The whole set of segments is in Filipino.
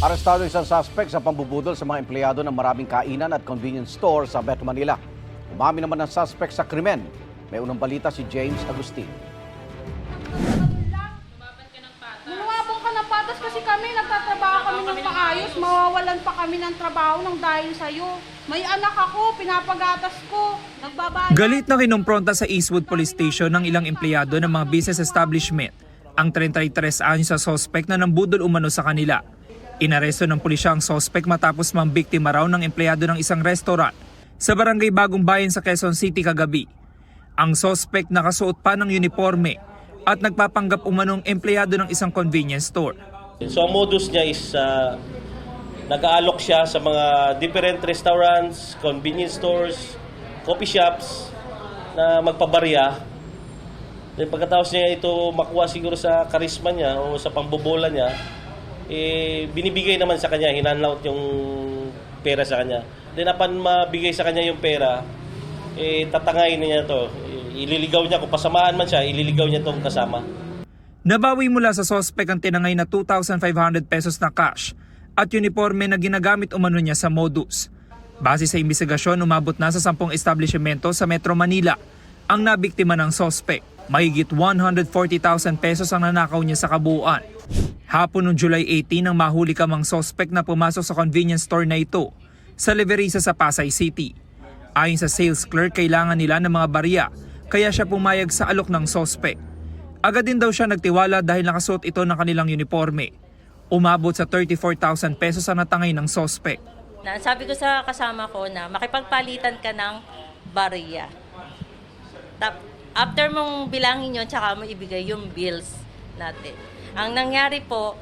Arestado isang suspect sa pambubudol sa mga empleyado ng maraming kainan at convenience store sa Metro Manila. Umamin naman ng suspect sa krimen. May unang balita si James Agustin. Lumabong ka ng patas kasi kami, nagtatrabaho kami ng maayos, mawawalan pa kami ng trabaho ng dahil sa'yo. May anak ako, pinapagatas ko, nagbabayad. Galit na kinumpronta sa Eastwood Police Station ng ilang empleyado ng mga business establishment ang 33 anyos sa suspect na nambudol umano sa kanila. Inaresto ng pulisya ang suspect matapos mambiktima raw ng empleyado ng isang restaurant sa barangay Bagong Bayan sa Quezon City kagabi. Ang suspect nakasuot pa ng uniforme at nagpapanggap umanong empleyado ng isang convenience store. So ang modus niya is nag-aalok siya sa mga different restaurants, convenience stores, coffee shops na magpabarya. Then pagkatapos niya ito makuha siguro sa karisma niya o sa pambobola niya, binibigay naman sa kanya, hinanlaut yung pera sa kanya. Then upon mabigay sa kanya yung pera, tatangayin niya to. Ililigaw niya, kung pasamaan man siya, ililigaw niya itong kasama. Nabawi mula sa suspect ang tinangay na 2,500 pesos na cash at uniforme na ginagamit umano niya sa modus. Base sa imbestigasyon, umabot na sa 10 establishmento sa Metro Manila ang nabiktima ng suspect. Mahigit 140,000 pesos ang nanakaw niya sa kabuuan. Hapon noong July 18 nang mahuli kamang suspect na pumasok sa convenience store na ito sa Leverisa sa Pasay City. Ayon sa sales clerk, kailangan nila ng mga barya kaya siya pumayag sa alok ng suspect. Agad din daw siya nagtiwala dahil nakasuot ito ng kanilang uniforme. Umabot sa 34,000 pesos ang natangay ng suspect. Sabi ko sa kasama ko na makipagpalitan ka ng barya. After mong bilangin yun, tsaka mo ibigay yung bills natin. Ang nangyari po,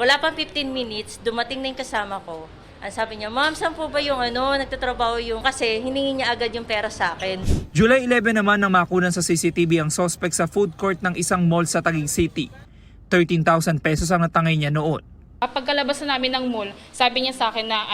wala pang 15 minutes, dumating na yung kasama ko. Ang sabi niya, ma'am, saan po ba yung nagtatrabaho yung, kasi hiningi niya agad yung pera sa akin. July 11 naman nang makunan sa CCTV ang suspect sa food court ng isang mall sa Taguig City. 13,000 pesos ang natangay niya noon. Pagkalabas na namin ng mall, sabi niya sa akin na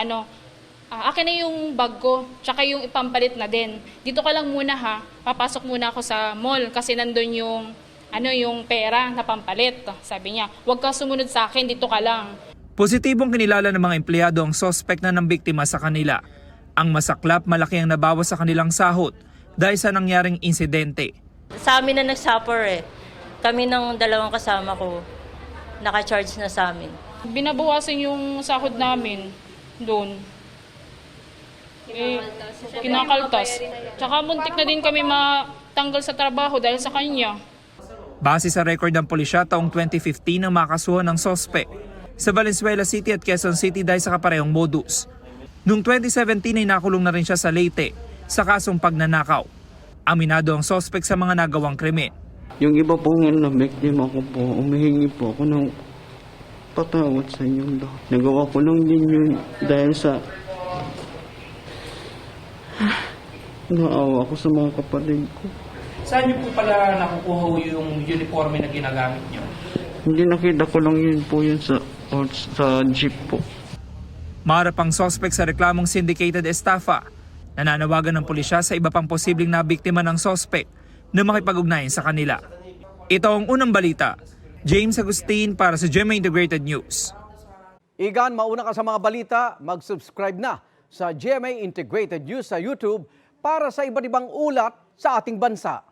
akin na yung bag ko, tsaka yung ipampalit na din. Dito ka lang muna ha, papasok muna ako sa mall kasi nandun yung pera na pampalit. Sabi niya, huwag ka sumunod sa akin, dito ka lang. Positibong kinilala ng mga empleyado ang suspect na nambiktima sa kanila. Ang masaklap, malaki ang nabawas sa kanilang sahod dahil sa nangyaring insidente. Sa amin na nagsuffer kami ng dalawang kasama ko, naka-charge na sa amin. Binabawasan yung sahod namin doon. Kinakaltas. Tsaka muntik na din kami matanggal sa trabaho dahil sa kanya. Base sa record ng pulisya, taong 2015 ang makasuhan ng suspect sa Valenzuela City at Quezon City dahil sa kaparehong modus. Noong 2017 ay nakulong na rin siya sa Leyte sa kasong pagnanakaw. Aminado ang suspect sa mga nagawang krimen. Yung iba po nga na-victim ako po, umihingi po ako ng patawad sa inyong lahat. Nagawa ko lang din yun dahil sa naawa ko sa mga kapatid ko. Saan niyo po pala nakukuha yung uniforme na ginagamit niyo? Hindi, nakita ko lang yun po yun sa jeep po. Maharap ang suspect sa reklamong syndicated estafa. Nananawagan ng pulisya sa iba pang posibleng nabiktima ng suspect na makipag-ugnayan sa kanila. Ito ang unang balita. James Agustin para sa GMA Integrated News. Igan, mauna ka sa mga balita, mag-subscribe na sa GMA Integrated News sa YouTube para sa iba't ibang ulat sa ating bansa.